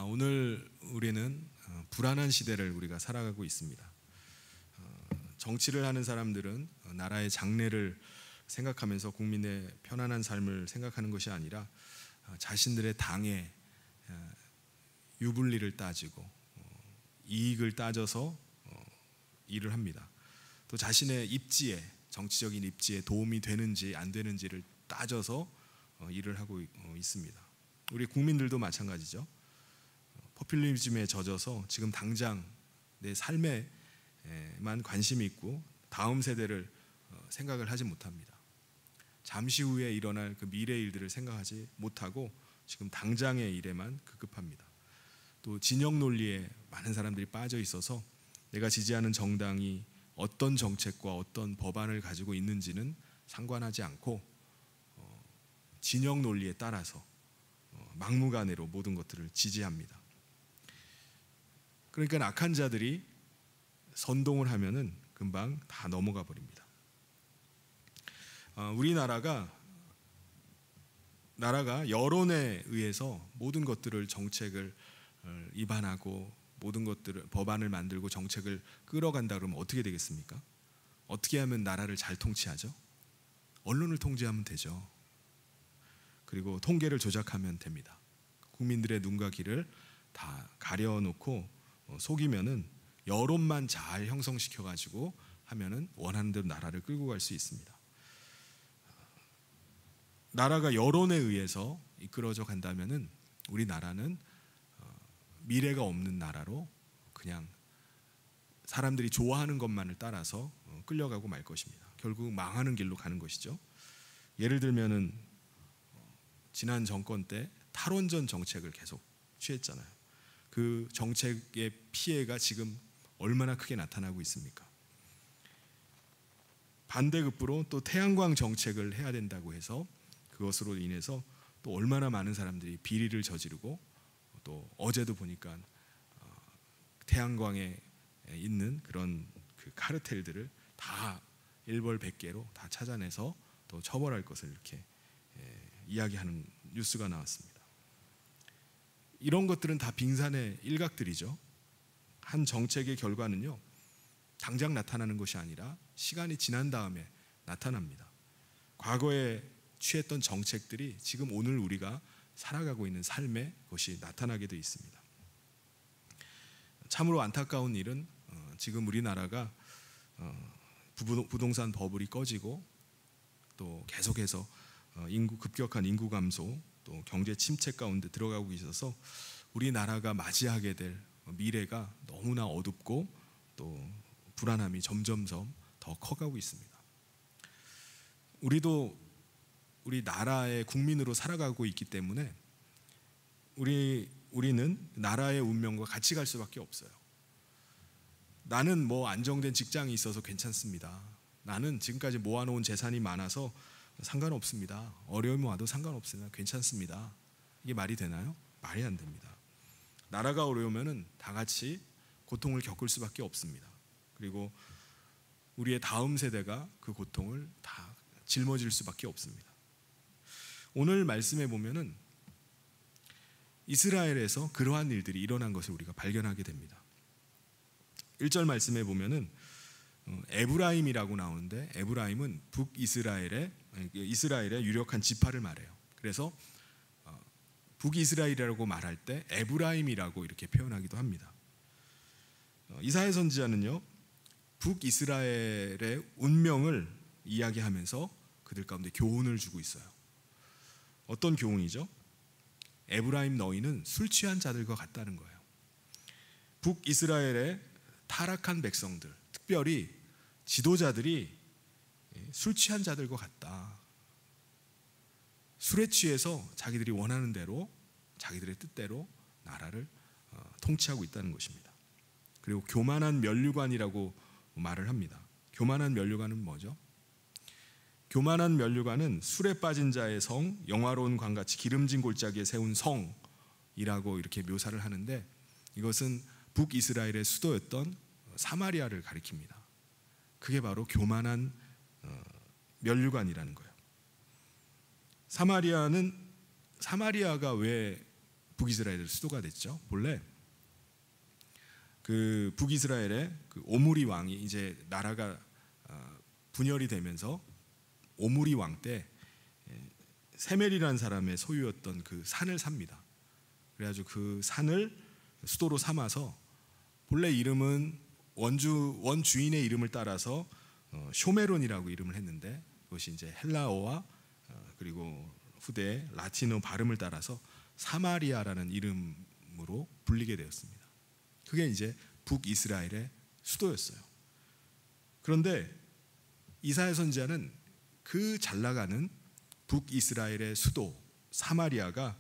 오늘 우리는 불안한 시대를 우리가 살아가고 있습니다. 정치를 하는 사람들은 나라의 장래를 생각하면서 국민의 편안한 삶을 생각하는 것이 아니라 자신들의 당의 유불리를 따지고 이익을 따져서 일을 합니다. 또 자신의 입지에, 정치적인 입지에 도움이 되는지 안 되는지를 따져서 일을 하고 있습니다. 우리 국민들도 마찬가지죠. 포퓰리즘에 젖어서 지금 당장 내 삶에만 관심이 있고 다음 세대를 생각을 하지 못합니다. 잠시 후에 일어날 그 미래 일들을 생각하지 못하고 지금 당장의 일에만 급급합니다. 또 진영 논리에 많은 사람들이 빠져 있어서 내가 지지하는 정당이 어떤 정책과 어떤 법안을 가지고 있는지는 상관하지 않고 진영 논리에 따라서 막무가내로 모든 것들을 지지합니다. 그러니까 악한 자들이 선동을 하면은 금방 다 넘어가 버립니다. 우리나라가 여론에 의해서 모든 것들을 정책을 입안하고 모든 것들을 법안을 만들고 정책을 끌어간다 그러면 어떻게 되겠습니까? 어떻게 하면 나라를 잘 통치하죠? 언론을 통제하면 되죠. 그리고 통계를 조작하면 됩니다. 국민들의 눈과 귀를 다 가려놓고 속이면은 여론만 잘 형성시켜 가지고 하면은 원하는 대로 나라를 끌고 갈 수 있습니다. 나라가 여론에 의해서 이끌어져 간다면은 우리나라는 미래가 없는 나라로 그냥 사람들이 좋아하는 것만을 따라서 끌려가고 말 것입니다. 결국 망하는 길로 가는 것이죠. 예를 들면은 지난 정권 때 탈원전 정책을 계속 취했잖아요. 그 정책의 피해가 지금 얼마나 크게 나타나고 있습니까? 반대급부로 또 태양광 정책을 해야 된다고 해서 그것으로 인해서 또 얼마나 많은 사람들이 비리를 저지르고 또 어제도 보니까 태양광에 있는 그런 그 카르텔들을 다 일벌백계로 다 찾아내서 또 처벌할 것을 이렇게 이야기하는 뉴스가 나왔습니다. 이런 것들은 다 빙산의 일각들이죠. 한 정책의 결과는요, 당장 나타나는 것이 아니라 시간이 지난 다음에 나타납니다. 과거에 취했던 정책들이 지금 오늘 우리가 살아가고 있는 삶에 그것이 나타나게 되어 있습니다. 참으로 안타까운 일은 지금 우리나라가 부동산 버블이 꺼지고 또 계속해서 급격한 인구 감소 또 경제 침체 가운데 들어가고 있어서 우리나라가 맞이하게 될 미래가 너무나 어둡고 또 불안함이 점점점 더 커가고 있습니다. 우리도 우리 나라의 국민으로 살아가고 있기 때문에 우리는 나라의 운명과 같이 갈 수밖에 없어요. 나는 뭐 안정된 직장이 있어서 괜찮습니다. 나는 지금까지 모아놓은 재산이 많아서 상관없습니다. 어려움이 와도 상관없습니다. 괜찮습니다. 이게 말이 되나요? 말이 안 됩니다. 나라가 어려우면은 다 같이 고통을 겪을 수밖에 없습니다. 그리고 우리의 다음 세대가 그 고통을 다 짊어질 수밖에 없습니다. 오늘 말씀에 보면은 이스라엘에서 그러한 일들이 일어난 것을 우리가 발견하게 됩니다. 1절 말씀에 보면은 에브라임이라고 나오는데 에브라임은 북이스라엘의 유력한 지파를 말해요. 그래서 북이스라엘이라고 말할 때 에브라임이라고 이렇게 표현하기도 합니다. 이사야 선지자는요, 북이스라엘의 운명을 이야기하면서 그들 가운데 교훈을 주고 있어요. 어떤 교훈이죠? 에브라임 너희는 술 취한 자들과 같다는 거예요. 북이스라엘의 타락한 백성들, 특별히 지도자들이 술 취한 자들과 같다. 술에 취해서 자기들이 원하는 대로 자기들의 뜻대로 나라를 통치하고 있다는 것입니다. 그리고 교만한 면류관이라고 말을 합니다. 교만한 면류관은 뭐죠? 교만한 면류관은 술에 빠진 자의 성, 영화로운 광같이 기름진 골짜기에 세운 성이라고 이렇게 묘사를 하는데 이것은 북이스라엘의 수도였던 사마리아를 가리킵니다. 그게 바로 교만한 면류관이라는 거예요. 사마리아가 왜 북이스라엘의 수도가 됐죠. 본래 그 북이스라엘의 그 오므리 왕이 이제 나라가 분열이 되면서 오므리 왕 때 세멜이라는 사람의 소유였던 그 산을 삽니다. 그래가지고 그 산을 수도로 삼아서 본래 이름은 원주인의 이름을 따라서 쇼메론이라고 이름을 했는데 그것이 이제 헬라어와 그리고 후대 라틴어 발음을 따라서 사마리아라는 이름으로 불리게 되었습니다. 그게 이제 북이스라엘의 수도였어요. 그런데 이사야 선지자는 그 잘 나가는 북이스라엘의 수도 사마리아가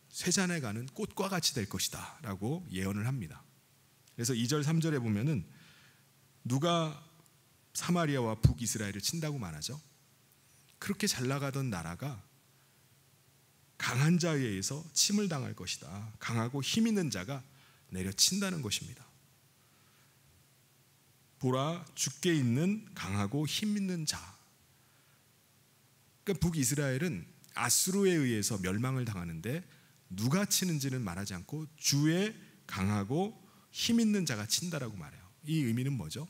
쇠잔에 가는 꽃과 같이 될 것이다 라고 예언을 합니다. 그래서 2절 3절에 보면은 누가 사마리아와 북이스라엘을 친다고 말하죠. 그렇게 잘 나가던 나라가 강한 자에 의해서 침을 당할 것이다. 강하고 힘 있는 자가 내려친다는 것입니다. 보라, 주께 있는 강하고 힘 있는 자. 그러니까 북이스라엘은 아수르에 의해서 멸망을 당하는데 누가 치는지는 말하지 않고 주의 강하고 힘 있는 자가 친다라고 말해요. 이 의미는 뭐죠?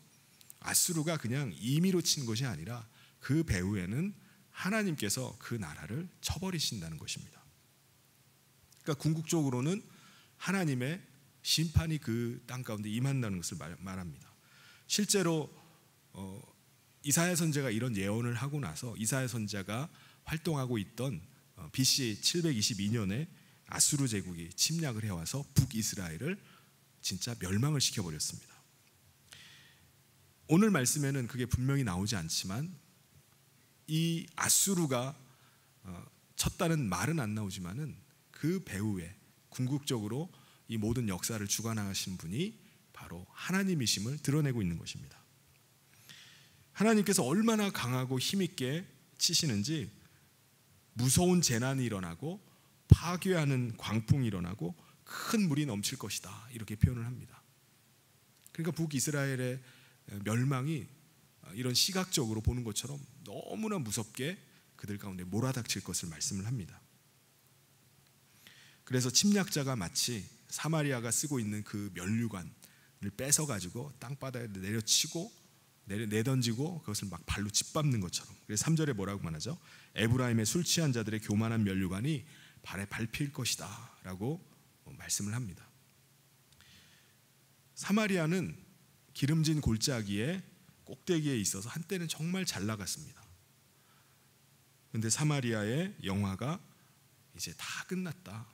아수르가 그냥 임의로 친 것이 아니라 그 배후에는 하나님께서 그 나라를 쳐버리신다는 것입니다. 그러니까 궁극적으로는 하나님의 심판이 그 땅 가운데 임한다는 것을 말합니다. 실제로 이사야 선지자가 이런 예언을 하고 나서 이사야 선지자가 활동하고 있던 BC 722년에 아수르 제국이 침략을 해와서 북이스라엘을 진짜 멸망을 시켜버렸습니다. 오늘 말씀에는 그게 분명히 나오지 않지만 이 아수르가 쳤다는 말은 안 나오지만은 그 배후에 궁극적으로 이 모든 역사를 주관하신 분이 바로 하나님이심을 드러내고 있는 것입니다. 하나님께서 얼마나 강하고 힘있게 치시는지 무서운 재난이 일어나고 파괴하는 광풍이 일어나고 큰 물이 넘칠 것이다 이렇게 표현을 합니다. 그러니까 북이스라엘의 멸망이 이런 시각적으로 보는 것처럼 너무나 무섭게 그들 가운데 몰아닥칠 것을 말씀을 합니다. 그래서 침략자가 마치 사마리아가 쓰고 있는 그 면류관을 뺏어가지고 땅바닥에 내려치고 내던지고 그것을 막 발로 짓밟는 것처럼. 그래서 3절에 뭐라고 말하죠? 에브라임의 술 취한 자들의 교만한 면류관이 발에 밟힐 것이다 라고 말씀을 합니다. 사마리아는 기름진 골짜기에 꼭대기에 있어서 한때는 정말 잘 나갔습니다. 그런데 사마리아의 영화가 이제 다 끝났다.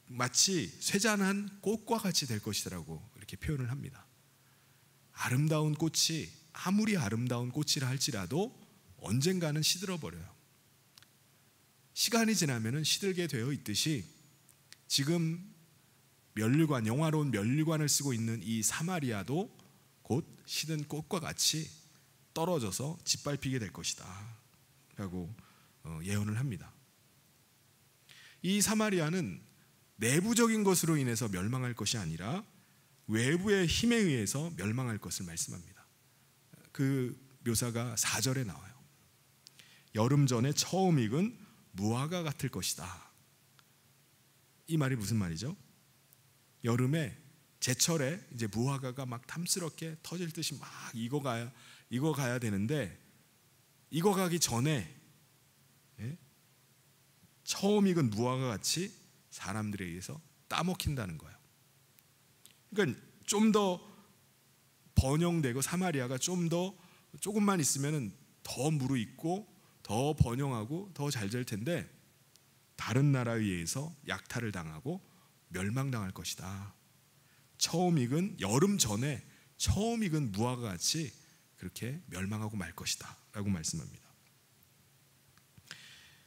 마치 쇠잔한 꽃과 같이 될 것이라고 이렇게 표현을 합니다. 아름다운 꽃이 아무리 아름다운 꽃이라 할지라도 언젠가는 시들어버려요. 시간이 지나면 시들게 되어 있듯이 지금 면류관, 영화로운 면류관을 쓰고 있는 이 사마리아도 곧 시든 꽃과 같이 떨어져서 짓밟히게 될 것이다 라고 예언을 합니다. 이 사마리아는 내부적인 것으로 인해서 멸망할 것이 아니라 외부의 힘에 의해서 멸망할 것을 말씀합니다. 그 묘사가 4절에 나와요. 여름 전에 처음 익은 무화과 같을 것이다. 이 말이 무슨 말이죠? 여름에 제철에 이제 무화과가 막 탐스럽게 터질 듯이 막 익어가야 되는데 익어가기 전에 처음 익은 무화과 같이 사람들에 의해서 따먹힌다는 거예요. 그러니까 좀 더 번영되고 사마리아가 조금만 있으면 더 무르익고 더 번영하고 더 잘 될 텐데 다른 나라에 의해서 약탈을 당하고 멸망당할 것이다. 처음 익은 여름 전에 처음 익은 무화과 같이 그렇게 멸망하고 말 것이다 라고 말씀합니다.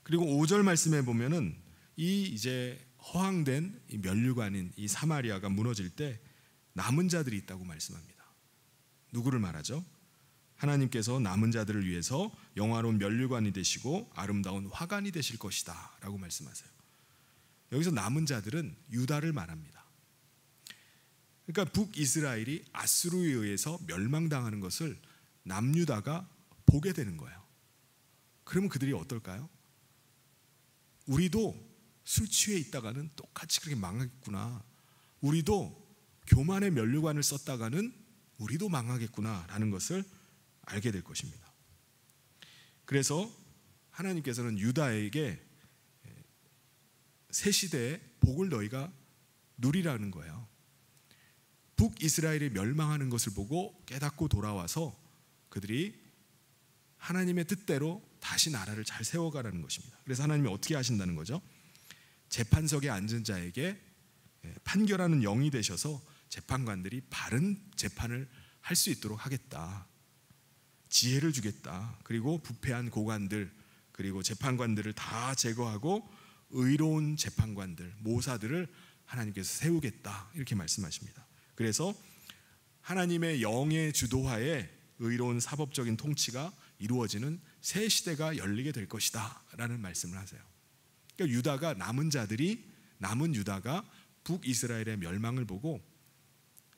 그리고 5절 말씀에 보면은 이 이제 허황된 이 면류관인 이 사마리아가 무너질 때 남은 자들이 있다고 말씀합니다. 누구를 말하죠? 하나님께서 남은 자들을 위해서 영화로운 면류관이 되시고 아름다운 화관이 되실 것이다 라고 말씀하세요. 여기서 남은 자들은 유다를 말합니다. 그러니까 북이스라엘이 아수르에 의해서 멸망당하는 것을 남유다가 보게 되는 거예요. 그러면 그들이 어떨까요? 우리도 술 취해 있다가는 똑같이 그렇게 망하겠구나. 우리도 교만의 면류관을 썼다가는 우리도 망하겠구나라는 것을 알게 될 것입니다. 그래서 하나님께서는 유다에게 새 시대의 복을 너희가 누리라는 거예요. 북이스라엘이 멸망하는 것을 보고 깨닫고 돌아와서 그들이 하나님의 뜻대로 다시 나라를 잘 세워가라는 것입니다. 그래서 하나님이 어떻게 하신다는 거죠? 재판석에 앉은 자에게 판결하는 영이 되셔서 재판관들이 바른 재판을 할 수 있도록 하겠다. 지혜를 주겠다. 그리고 부패한 고관들 그리고 재판관들을 다 제거하고 의로운 재판관들, 모사들을 하나님께서 세우겠다. 이렇게 말씀하십니다. 그래서 하나님의 영의 주도하에 의로운 사법적인 통치가 이루어지는 새 시대가 열리게 될 것이다 라는 말씀을 하세요. 그러니까 유다가 남은 유다가 북이스라엘의 멸망을 보고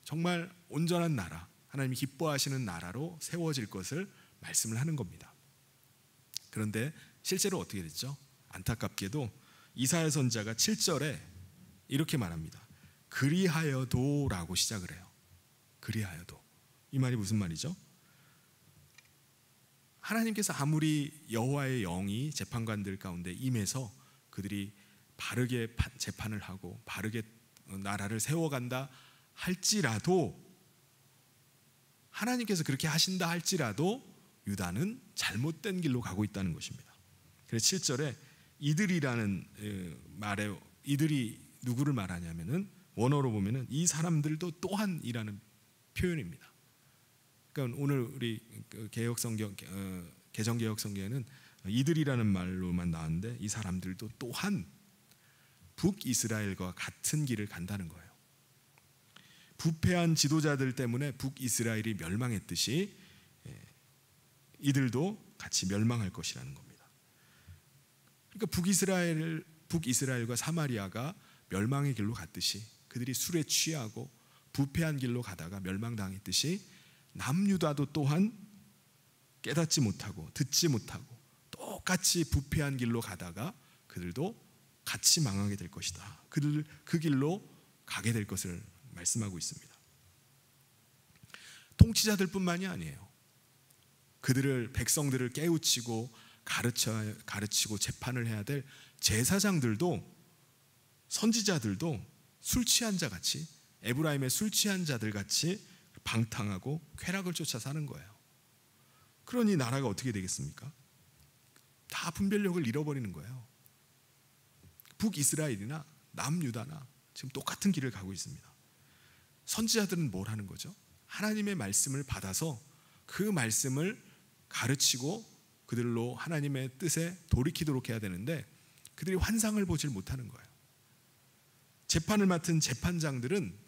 정말 온전한 나라, 하나님이 기뻐하시는 나라로 세워질 것을 말씀을 하는 겁니다. 그런데 실제로 어떻게 됐죠? 안타깝게도 이사야 선지자가 7절에 이렇게 말합니다. 그리하여도 라고 시작을 해요. 그리하여도. 이 말이 무슨 말이죠? 하나님께서 아무리 여호와의 영이 재판관들 가운데 임해서 그들이 바르게 재판을 하고 바르게 나라를 세워간다 할지라도, 하나님께서 그렇게 하신다 할지라도 유다는 잘못된 길로 가고 있다는 것입니다. 그래서 7절에 이들이라는 말에, 이들이 누구를 말하냐면은 원어로 보면은 이 사람들도 또한이라는 표현입니다. 그러니까 오늘 우리 개혁성경, 개정개혁성경에는 이들이라는 말로만 나왔는데 이 사람들도 또한 북이스라엘과 같은 길을 간다는 거예요. 부패한 지도자들 때문에 북이스라엘이 멸망했듯이 이들도 같이 멸망할 것이라는 겁니다. 그러니까 북이스라엘과 사마리아가 멸망의 길로 갔듯이 그들이 술에 취하고 부패한 길로 가다가 멸망당했듯이 남유다도 또한 깨닫지 못하고 듣지 못하고 똑같이 부패한 길로 가다가 그들도 같이 망하게 될 것이다. 그들 그 길로 가게 될 것을 말씀하고 있습니다. 통치자들뿐만이 아니에요. 그들을, 백성들을 깨우치고 가르치고 재판을 해야 될 제사장들도, 선지자들도 술 취한 자 같이, 에브라임의 술 취한 자들 같이 방탕하고 쾌락을 쫓아 사는 거예요. 그러니 나라가 어떻게 되겠습니까? 다 분별력을 잃어버리는 거예요. 북이스라엘이나 남유다나 지금 똑같은 길을 가고 있습니다. 선지자들은 뭘 하는 거죠? 하나님의 말씀을 받아서 그 말씀을 가르치고 그들로 하나님의 뜻에 돌이키도록 해야 되는데 그들이 환상을 보질 못하는 거예요. 재판을 맡은 재판장들은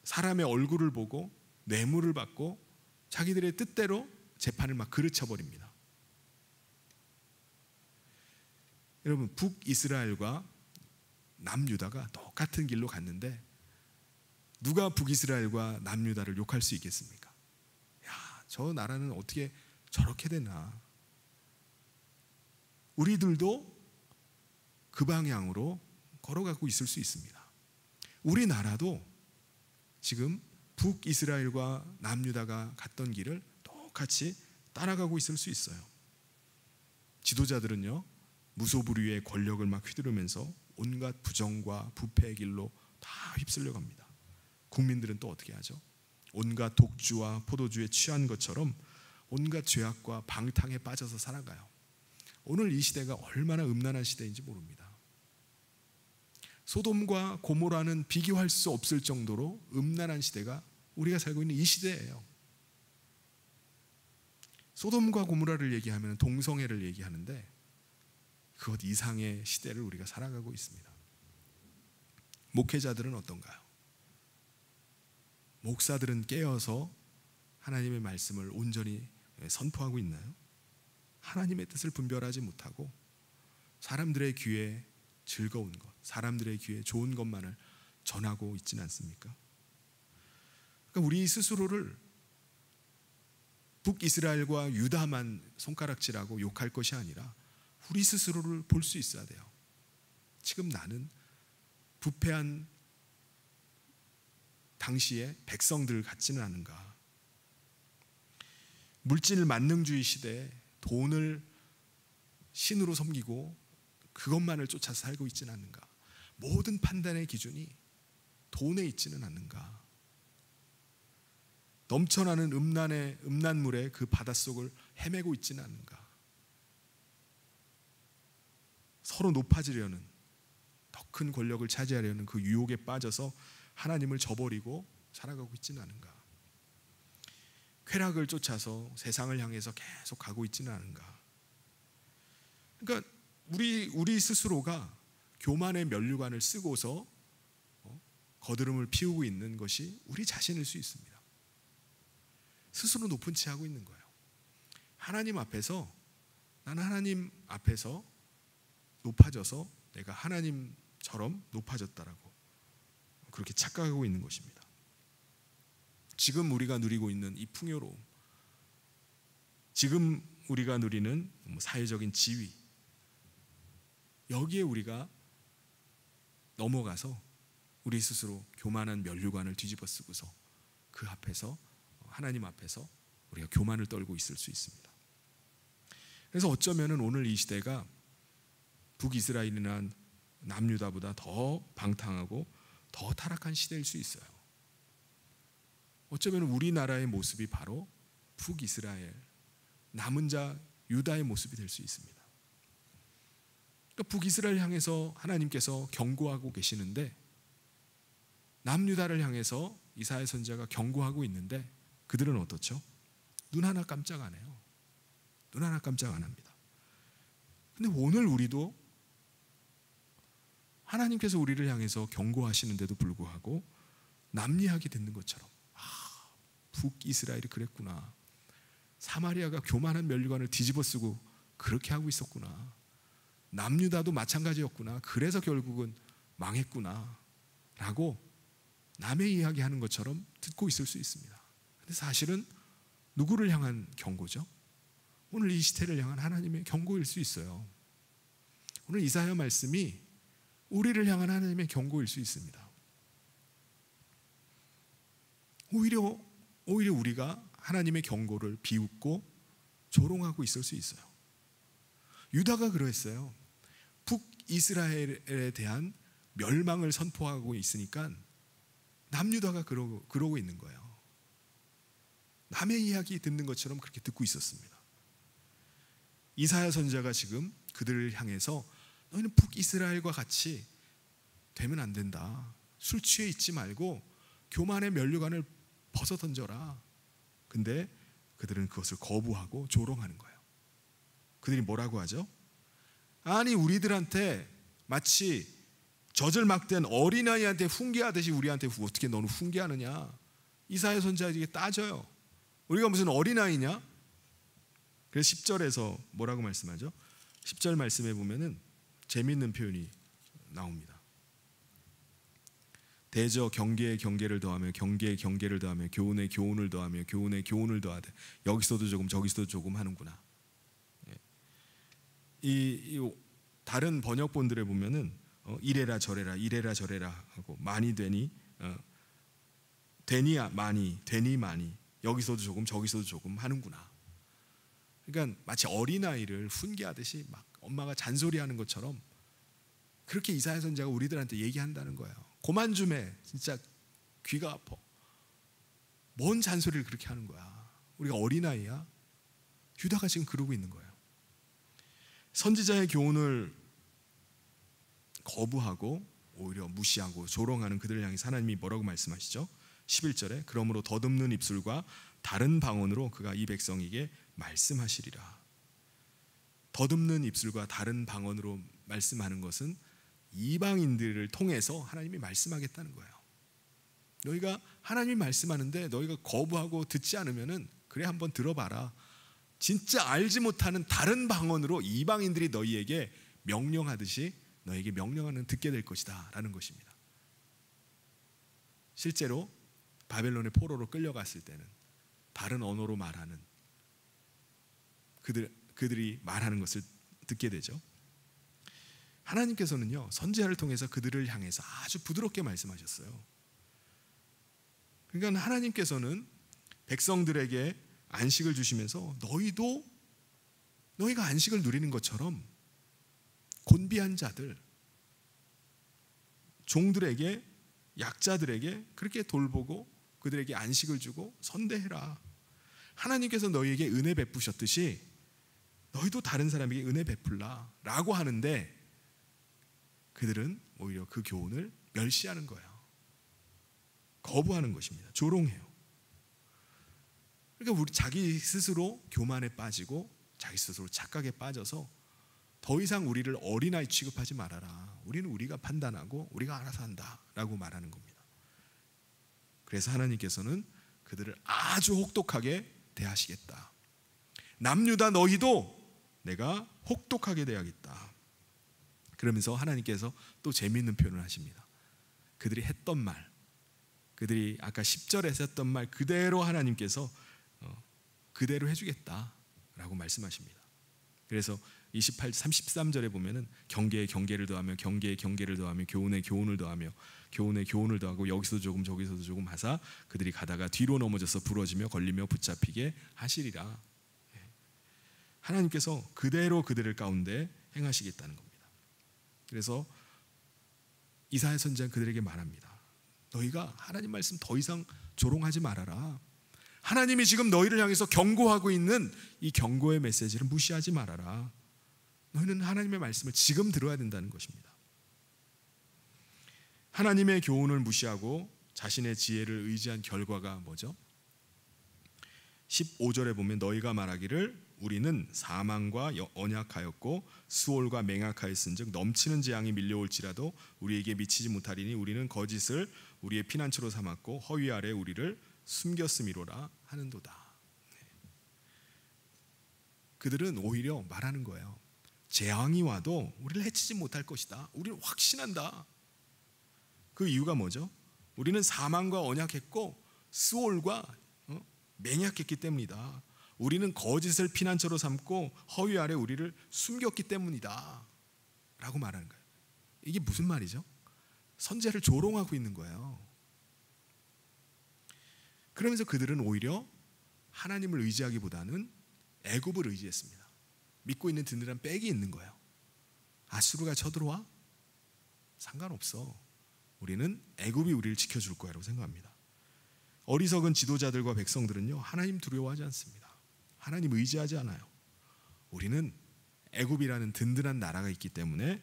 사람의 얼굴을 보고 뇌물을 받고 자기들의 뜻대로 재판을 막 그르쳐버립니다. 여러분, 북이스라엘과 남유다가 똑같은 길로 갔는데 누가 북이스라엘과 남유다를 욕할 수 있겠습니까? 야, 저 나라는 어떻게 저렇게 되나? 우리들도 그 방향으로 걸어가고 있을 수 있습니다. 우리나라도 지금 북이스라엘과 남유다가 갔던 길을 똑같이 따라가고 있을 수 있어요. 지도자들은요, 무소불위의 권력을 막 휘두르면서 온갖 부정과 부패의 길로 다 휩쓸려 갑니다. 국민들은 또 어떻게 하죠? 온갖 독주와 포도주에 취한 것처럼 온갖 죄악과 방탕에 빠져서 살아가요. 오늘 이 시대가 얼마나 음란한 시대인지 모릅니다. 소돔과 고모라는 비교할 수 없을 정도로 음란한 시대가 우리가 살고 있는 이 시대예요. 소돔과 고모라를 얘기하면 동성애를 얘기하는데 그것 이상의 시대를 우리가 살아가고 있습니다. 목회자들은 어떤가요? 목사들은 깨어서 하나님의 말씀을 온전히 선포하고 있나요? 하나님의 뜻을 분별하지 못하고 사람들의 귀에 즐거운 것, 사람들의 귀에 좋은 것만을 전하고 있지는 않습니까? 그러니까 우리 스스로를 북이스라엘과 유다만 손가락질하고 욕할 것이 아니라 우리 스스로를 볼 수 있어야 돼요. 지금 나는 부패한 당시의 백성들 같지는 않은가? 물질 만능주의 시대에 돈을 신으로 섬기고 그것만을 쫓아서 살고 있지는 않는가? 모든 판단의 기준이 돈에 있지는 않는가? 넘쳐나는 음란물의 그 바닷속을 헤매고 있지는 않는가? 서로 높아지려는, 더 큰 권력을 차지하려는 그 유혹에 빠져서 하나님을 저버리고 살아가고 있지는 않은가? 쾌락을 쫓아서 세상을 향해서 계속 가고 있지는 않은가? 그러니까 우리 스스로가 교만의 면류관을 쓰고서 거드름을 피우고 있는 것이 우리 자신일 수 있습니다. 스스로 높은 채 하고 있는 거예요. 하나님 앞에서, 나는 하나님 앞에서 높아져서 내가 하나님처럼 높아졌다라고 그렇게 착각하고 있는 것입니다. 지금 우리가 누리고 있는 이 풍요로움, 지금 우리가 누리는 사회적인 지위, 여기에 우리가 넘어가서 우리 스스로 교만한 면류관을 뒤집어 쓰고서 그 앞에서, 하나님 앞에서 우리가 교만을 떨고 있을 수 있습니다. 그래서 어쩌면 오늘 이 시대가 북이스라엘이나 남유다보다 더 방탕하고 더 타락한 시대일 수 있어요. 어쩌면 우리나라의 모습이 바로 북이스라엘, 남은 자 유다의 모습이 될 수 있습니다. 그러니까 북이스라엘 향해서 하나님께서 경고하고 계시는데, 남유다를 향해서 이사야 선지자가 경고하고 있는데 그들은 어떻죠? 눈 하나 깜짝 안 해요. 눈 하나 깜짝 안 합니다. 근데 오늘 우리도 하나님께서 우리를 향해서 경고하시는데도 불구하고 남리하게 듣는 것처럼, 북이스라엘이 그랬구나, 사마리아가 교만한 면류관을 뒤집어 쓰고 그렇게 하고 있었구나, 남유다도 마찬가지였구나, 그래서 결국은 망했구나 라고 남의 이야기하는 것처럼 듣고 있을 수 있습니다. 근데 사실은 누구를 향한 경고죠? 오늘 이 시대를 향한 하나님의 경고일 수 있어요. 오늘 이사야 말씀이 우리를 향한 하나님의 경고일 수 있습니다. 오히려 우리가 하나님의 경고를 비웃고 조롱하고 있을 수 있어요. 유다가 그러했어요. 북이스라엘에 대한 멸망을 선포하고 있으니까 남유다가 그러고 있는 거예요. 남의 이야기 듣는 것처럼 그렇게 듣고 있었습니다. 이사야 선지자가 지금 그들을 향해서 너희는 북이스라엘과 같이 되면 안 된다. 술 취해 있지 말고 교만의 면류관을 벗어 던져라. 근데 그들은 그것을 거부하고 조롱하는 거예요. 그들이 뭐라고 하죠? 아니, 우리들한테 마치 젖을 막된 어린아이한테 훈계하듯이 우리한테 어떻게 너는 훈계하느냐? 이사야 선지자에게 따져요. 우리가 무슨 어린아이냐? 그래서 10절에서 뭐라고 말씀하죠? 10절 말씀에 보면은 재미있는 표현이 나옵니다. 대저 경계에 경계를 더하며 경계에 경계를 더하며 교훈에 교훈을 더하며 교훈에 교훈을 더하되 여기서도 조금 저기서도 조금 하는구나. 이 다른 번역본들에 보면은 이래라 저래라 이래라 저래라 하고 많이 되니 되니 많이 되니 많이 여기서도 조금 저기서도 조금 하는구나. 그러니까 마치 어린아이를 훈계하듯이 막 엄마가 잔소리하는 것처럼 그렇게 이사야 선지자가 우리들한테 얘기한다는 거예요. 고만 좀 해. 진짜 귀가 아파. 뭔 잔소리를 그렇게 하는 거야. 우리가 어린아이야? 유다가 지금 그러고 있는 거예요. 선지자의 교훈을 거부하고 오히려 무시하고 조롱하는 그들을 향해서 하나님이 뭐라고 말씀하시죠? 11절에 그러므로 더듬는 입술과 다른 방언으로 그가 이 백성에게 말씀하시리라. 더듬는 입술과 다른 방언으로 말씀하는 것은 이방인들을 통해서 하나님이 말씀하겠다는 거예요. 너희가 하나님이 말씀하는데 너희가 거부하고 듣지 않으면은 그래 한번 들어봐라. 진짜 알지 못하는 다른 방언으로 이방인들이 너희에게 명령하듯이 너에게 명령하는 듣게 될 것이다 라는 것입니다. 실제로 바벨론의 포로로 끌려갔을 때는 다른 언어로 말하는 그들이 말하는 것을 듣게 되죠. 하나님께서는요, 선지자를 통해서 그들을 향해서 아주 부드럽게 말씀하셨어요. 그러니까 하나님께서는 백성들에게 안식을 주시면서 너희가 안식을 누리는 것처럼 곤비한 자들, 종들에게, 약자들에게 그렇게 돌보고 그들에게 안식을 주고 선대해라. 하나님께서 너희에게 은혜 베푸셨듯이 너희도 다른 사람에게 은혜 베풀라 라고 하는데, 그들은 오히려 그 교훈을 멸시하는 거예요. 거부하는 것입니다. 조롱해요. 그러니까 우리 자기 스스로 교만에 빠지고 자기 스스로 착각에 빠져서 더 이상 우리를 어린아이 취급하지 말아라. 우리는 우리가 판단하고 우리가 알아서 한다 라고 말하는 겁니다. 그래서 하나님께서는 그들을 아주 혹독하게 대하시겠다. 남유다 너희도 내가 혹독하게 대하겠다. 그러면서 하나님께서 또 재미있는 표현을 하십니다. 그들이 했던 말, 그들이 아까 10절에서 했던 말 그대로 하나님께서 그대로 해주겠다라고 말씀하십니다. 그래서 33절에 보면은 경계에 경계를 더하며 경계에 경계를 더하며 교훈에 교훈을 더하며 교훈에 교훈을 더하고 여기서도 조금 저기서도 조금 하사 그들이 가다가 뒤로 넘어져서 부러지며 걸리며 붙잡히게 하시리라. 하나님께서 그대로 그들을 가운데 행하시겠다는 겁니다. 그래서 이사야 선지자는 그들에게 말합니다. 너희가 하나님 말씀 더 이상 조롱하지 말아라. 하나님이 지금 너희를 향해서 경고하고 있는 이 경고의 메시지를 무시하지 말아라. 너희는 하나님의 말씀을 지금 들어야 된다는 것입니다. 하나님의 교훈을 무시하고 자신의 지혜를 의지한 결과가 뭐죠? 15절에 보면 너희가 말하기를 우리는 사망과 언약하였고 수월과 맹약하였은즉 넘치는 재앙이 밀려올지라도 우리에게 미치지 못하리니 우리는 거짓을 우리의 피난처로 삼았고 허위 아래 우리를 숨겼음이로라 하는도다. 그들은 오히려 말하는 거예요. 재앙이 와도 우리를 해치지 못할 것이다. 우리는 확신한다. 그 이유가 뭐죠? 우리는 사망과 언약했고 수월과 맹약했기 때문이다. 우리는 거짓을 피난처로 삼고 허위 아래 우리를 숨겼기 때문이다 라고 말하는 거예요. 이게 무슨 말이죠? 선지자를 조롱하고 있는 거예요. 그러면서 그들은 오히려 하나님을 의지하기보다는 애굽을 의지했습니다. 믿고 있는 든든한 백이 있는 거예요. 아수르가 쳐들어와? 상관없어. 우리는 애굽이 우리를 지켜줄 거라고 생각합니다. 어리석은 지도자들과 백성들은요, 하나님 두려워하지 않습니다. 하나님 의지하지 않아요. 우리는 애굽이라는 든든한 나라가 있기 때문에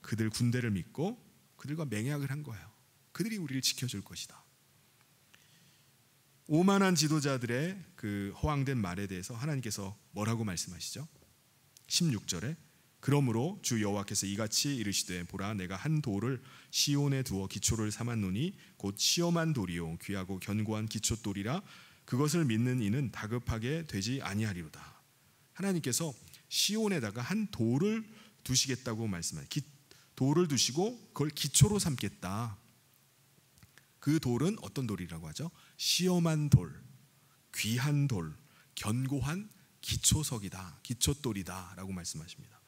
그들 군대를 믿고 그들과 맹약을 한 거예요. 그들이 우리를 지켜줄 것이다. 오만한 지도자들의 그 허황된 말에 대해서 하나님께서 뭐라고 말씀하시죠? 16절에 그러므로 주 여호와께서 이같이 이르시되 보라 내가 한 돌을 시온에 두어 기초를 삼았노니 곧 시험한 돌이요 귀하고 견고한 기초돌이라 그것을 믿는 이는 다급하게 되지 아니하리로다. 하나님께서 시온에다가 한 돌을 두시겠다고 말씀하세요. 돌을 두시고 그걸 기초로 삼겠다. 그 돌은 어떤 돌이라고 하죠? 시험한 돌, 귀한 돌, 견고한 기초석이다, 기초돌이다 라고 말씀하십니다.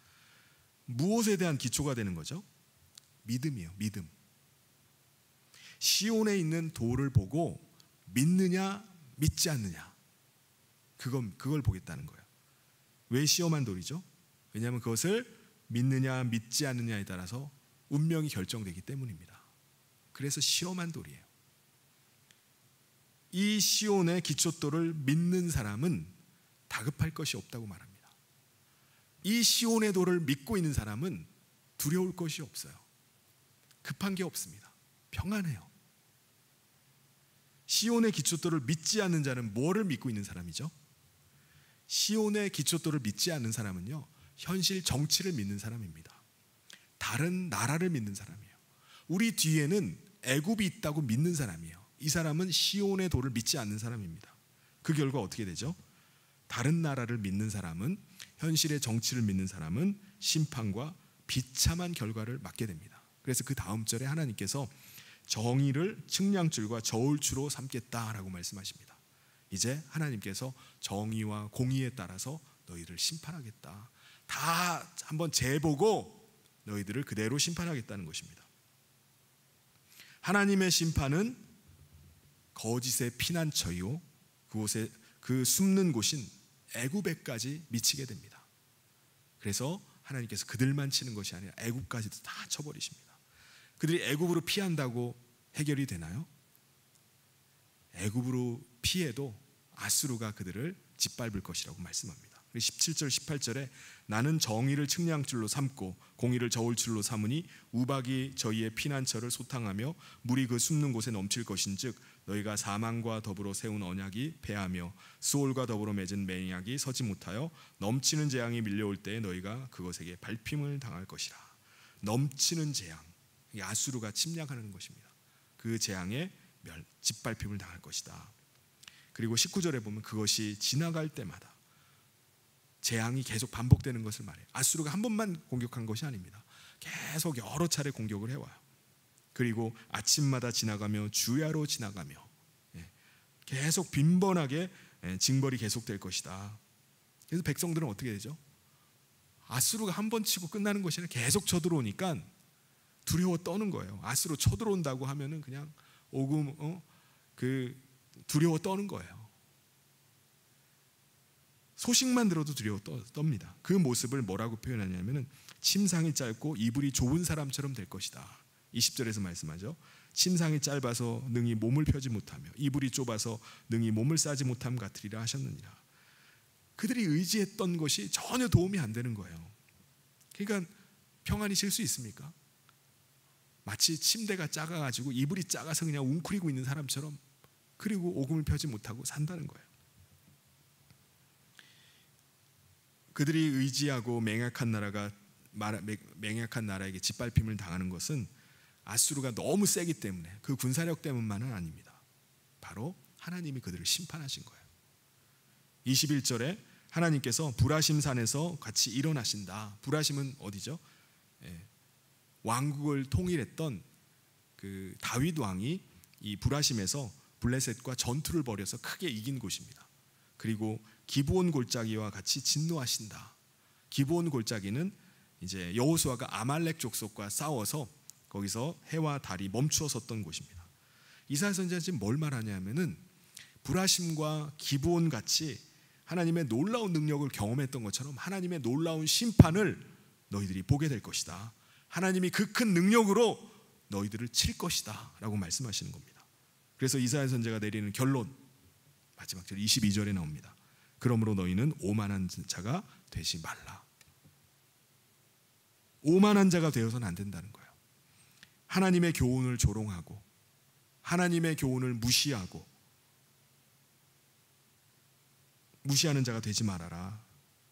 무엇에 대한 기초가 되는 거죠? 믿음이에요. 믿음. 시온에 있는 돌을 보고 믿느냐 믿지 않느냐, 그걸 보겠다는 거예요. 왜 시험한 돌이죠? 왜냐하면 그것을 믿느냐 믿지 않느냐에 따라서 운명이 결정되기 때문입니다. 그래서 시험한 돌이에요. 이 시온의 기초돌을 믿는 사람은 다급할 것이 없다고 말합니다. 이 시온의 돌을 믿고 있는 사람은 두려울 것이 없어요. 급한 게 없습니다. 평안해요. 시온의 기초돌을 믿지 않는 자는 뭐를 믿고 있는 사람이죠? 시온의 기초돌을 믿지 않는 사람은요, 현실 정치를 믿는 사람입니다. 다른 나라를 믿는 사람이에요. 우리 뒤에는 애굽이 있다고 믿는 사람이에요. 이 사람은 시온의 돌을 믿지 않는 사람입니다. 그 결과 어떻게 되죠? 다른 나라를 믿는 사람은, 현실의 정치를 믿는 사람은 심판과 비참한 결과를 맞게 됩니다. 그래서 그 다음 절에 하나님께서 정의를 측량줄과 저울추로 삼겠다라고 말씀하십니다. 이제 하나님께서 정의와 공의에 따라서 너희를 심판하겠다. 다 한번 재보고 너희들을 그대로 심판하겠다는 것입니다. 하나님의 심판은 거짓의 피난처요, 그곳에 그 숨는 곳인 애굽에까지 미치게 됩니다. 그래서 하나님께서 그들만 치는 것이 아니라 애굽까지도 다 쳐버리십니다. 그들이 애굽으로 피한다고 해결이 되나요? 애굽으로 피해도 아수르가 그들을 짓밟을 것이라고 말씀합니다. 17절 18절에 나는 정의를 측량줄로 삼고 공의를 저울줄로 삼으니 우박이 저희의 피난처를 소탕하며 물이 그 숨는 곳에 넘칠 것인즉 너희가 사망과 더불어 세운 언약이 패하며 수올과 더불어 맺은 맹약이 서지 못하여 넘치는 재앙이 밀려올 때에 너희가 그것에게 밟힘을 당할 것이라. 넘치는 재앙, 아수르가 침략하는 것입니다. 그 재앙에 짓밟힘을 당할 것이다. 그리고 19절에 보면 그것이 지나갈 때마다 재앙이 계속 반복되는 것을 말해요. 아수르가 한 번만 공격한 것이 아닙니다. 계속 여러 차례 공격을 해와요. 그리고 아침마다 지나가며 주야로 지나가며 계속 빈번하게 징벌이 계속될 것이다. 그래서 백성들은 어떻게 되죠? 아수르가 한 번 치고 끝나는 것이 아니라 계속 쳐들어오니까 두려워 떠는 거예요. 아수르 쳐들어온다고 하면은 그냥 두려워 떠는 거예요. 소식만 들어도 두려워 떱니다. 그 모습을 뭐라고 표현하냐면은 침상이 짧고 이불이 좁은 사람처럼 될 것이다. 20절에서 말씀하죠. 침상이 짧아서 능히 몸을 펴지 못하며 이불이 좁아서 능히 몸을 싸지 못함 같으리라 하셨느니라. 그들이 의지했던 것이 전혀 도움이 안 되는 거예요. 그러니까 평안히 쉴 수 있습니까? 마치 침대가 작아가지고 이불이 작아서 그냥 웅크리고 있는 사람처럼, 그리고 오금을 펴지 못하고 산다는 거예요. 그들이 의지하고 맹약한 나라에게 짓밟힘을 당하는 것은 아수르가 너무 세기 때문에, 그 군사력 때문만은 아닙니다. 바로 하나님이 그들을 심판하신 거예요. 21절에 하나님께서 브라심 산에서 같이 일어나신다. 브라심은 어디죠? 왕국을 통일했던 그 다윗 왕이 이 브라심에서 블레셋과 전투를 벌여서 크게 이긴 곳입니다. 그리고 기브온 골짜기와 같이 진노하신다. 기브온 골짜기는 이제 여호수아가 아말렉 족속과 싸워서 거기서 해와 달이 멈추어 섰던 곳입니다. 이사야 선지자는 지금 뭘 말하냐면은 브라심과 기브온 같이 하나님의 놀라운 능력을 경험했던 것처럼 하나님의 놀라운 심판을 너희들이 보게 될 것이다. 하나님이 그 큰 능력으로 너희들을 칠 것이다 라고 말씀하시는 겁니다. 그래서 이사야 선지자가 내리는 결론, 마지막 절 22절에 나옵니다. 그러므로 너희는 오만한 자가 되지 말라. 오만한 자가 되어서는 안 된다는 거예요. 하나님의 교훈을 조롱하고 하나님의 교훈을 무시하는 자가 되지 말아라.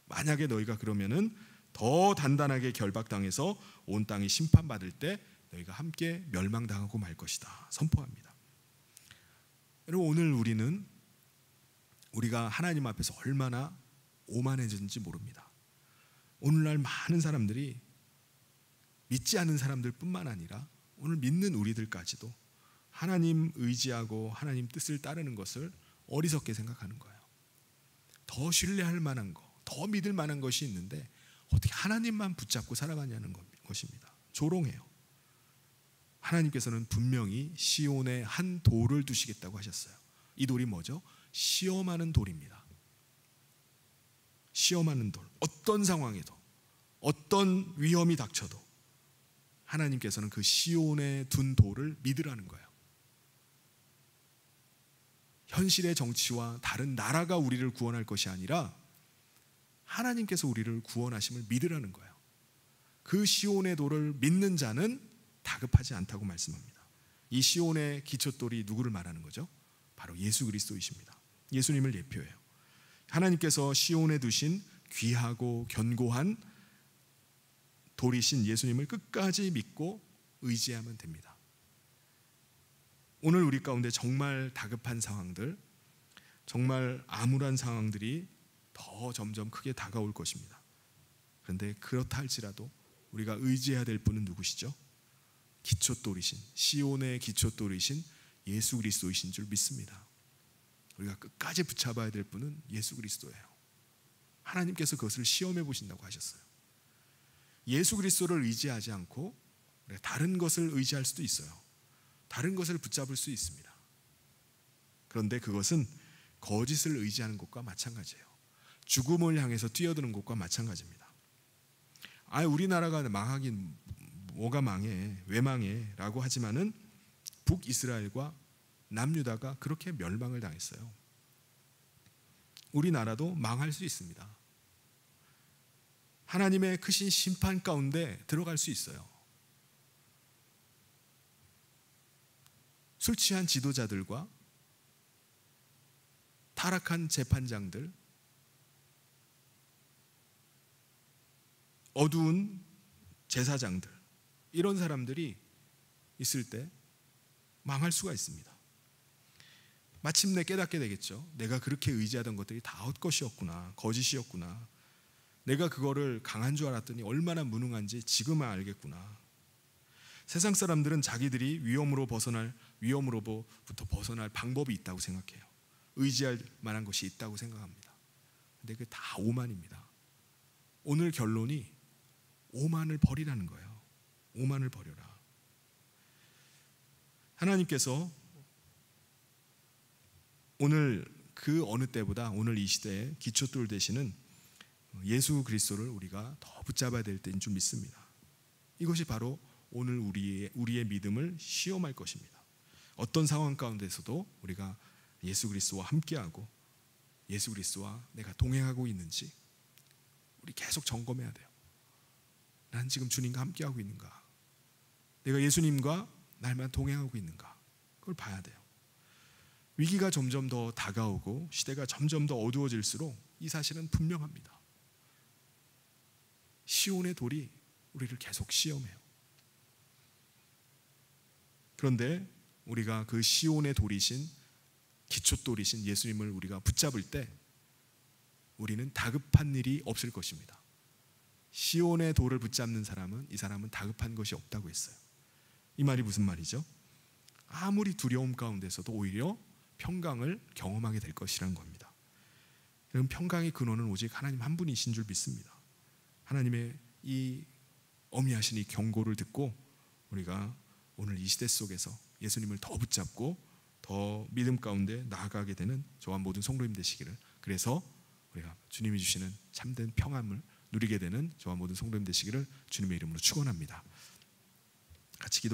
만약에 너희가 그러면은 더 단단하게 결박당해서 온 땅이 심판받을 때 너희가 함께 멸망당하고 말 것이다 선포합니다. 여러분, 오늘 우리가 하나님 앞에서 얼마나 오만해졌는지 모릅니다. 오늘날 많은 사람들이 믿지 않는 사람들뿐만 아니라 오늘 믿는 우리들까지도 하나님 의지하고 하나님 뜻을 따르는 것을 어리석게 생각하는 거예요. 더 신뢰할 만한 거, 더 믿을 만한 것이 있는데 어떻게 하나님만 붙잡고 살아가냐는 것입니다. 조롱해요. 하나님께서는 분명히 시온에 한 돌을 두시겠다고 하셨어요. 이 돌이 뭐죠? 시험하는 돌입니다. 시험하는 돌. 어떤 상황에도, 어떤 위험이 닥쳐도 하나님께서는 그 시온에 둔 돌을 믿으라는 거예요. 현실의 정치와 다른 나라가 우리를 구원할 것이 아니라 하나님께서 우리를 구원하심을 믿으라는 거예요. 그 시온의 돌을 믿는 자는 다급하지 않다고 말씀합니다. 이 시온의 기초돌이 누구를 말하는 거죠? 바로 예수 그리스도이십니다. 예수님을 예표해요. 하나님께서 시온에 두신 귀하고 견고한 돌이신 예수님을 끝까지 믿고 의지하면 됩니다. 오늘 우리 가운데 정말 다급한 상황들, 정말 암울한 상황들이 더 점점 크게 다가올 것입니다. 그런데 그렇다 할지라도 우리가 의지해야 될 분은 누구시죠? 기초돌이신, 시온의 기초돌이신 예수 그리스도이신 줄 믿습니다. 우리가 끝까지 붙잡아야 될 분은 예수 그리스도예요. 하나님께서 그것을 시험해 보신다고 하셨어요. 예수 그리스도를 의지하지 않고 다른 것을 의지할 수도 있어요. 다른 것을 붙잡을 수 있습니다. 그런데 그것은 거짓을 의지하는 것과 마찬가지예요. 죽음을 향해서 뛰어드는 것과 마찬가지입니다. 우리나라가 망하긴 뭐가 망해, 왜 망해 라고 하지만은 북이스라엘과 남유다가 그렇게 멸망을 당했어요. 우리나라도 망할 수 있습니다. 하나님의 크신 심판 가운데 들어갈 수 있어요. 술 취한 지도자들과 타락한 재판장들, 어두운 제사장들, 이런 사람들이 있을 때 망할 수가 있습니다. 마침내 깨닫게 되겠죠. 내가 그렇게 의지하던 것들이 다 헛것이었구나, 거짓이었구나. 내가 그거를 강한 줄 알았더니 얼마나 무능한지 지금은 알겠구나. 세상 사람들은 자기들이 위험으로부터 벗어날 방법이 있다고 생각해요. 의지할 만한 것이 있다고 생각합니다. 근데 그게 다 오만입니다. 오늘 결론이 오만을 버리라는 거예요. 오만을 버려라. 하나님께서 오늘 그 어느 때보다 오늘 이 시대에 기초돌 되시는 예수 그리스도를 우리가 더 붙잡아야 될 때인 줄 믿습니다. 이것이 바로 오늘 우리의 믿음을 시험할 것입니다. 어떤 상황 가운데서도 우리가 예수 그리스도와 함께하고 예수 그리스도와 내가 동행하고 있는지 우리 계속 점검해야 돼요. 난 지금 주님과 함께하고 있는가? 내가 예수님과 날만 동행하고 있는가? 그걸 봐야 돼요. 위기가 점점 더 다가오고 시대가 점점 더 어두워질수록 이 사실은 분명합니다. 시온의 돌이 우리를 계속 시험해요. 그런데 우리가 그 시온의 돌이신 기초돌이신 예수님을 우리가 붙잡을 때 우리는 다급한 일이 없을 것입니다. 시온의 돌을 붙잡는 사람은 이 사람은 다급한 것이 없다고 했어요. 이 말이 무슨 말이죠? 아무리 두려움 가운데서도 오히려 평강을 경험하게 될 것이라는 겁니다. 그럼 평강의 근원은 오직 하나님 한 분이신 줄 믿습니다. 하나님의 이 어미하신 이 경고를 듣고 우리가 오늘 이 시대 속에서 예수님을 더 붙잡고 더 믿음 가운데 나아가게 되는 저와 모든 성도님 되시기를, 그래서 우리가 주님이 주시는 참된 평안을 누리게 되는 저와 모든 성도님 되시기를 주님의 이름으로 축원합니다. 같이 기도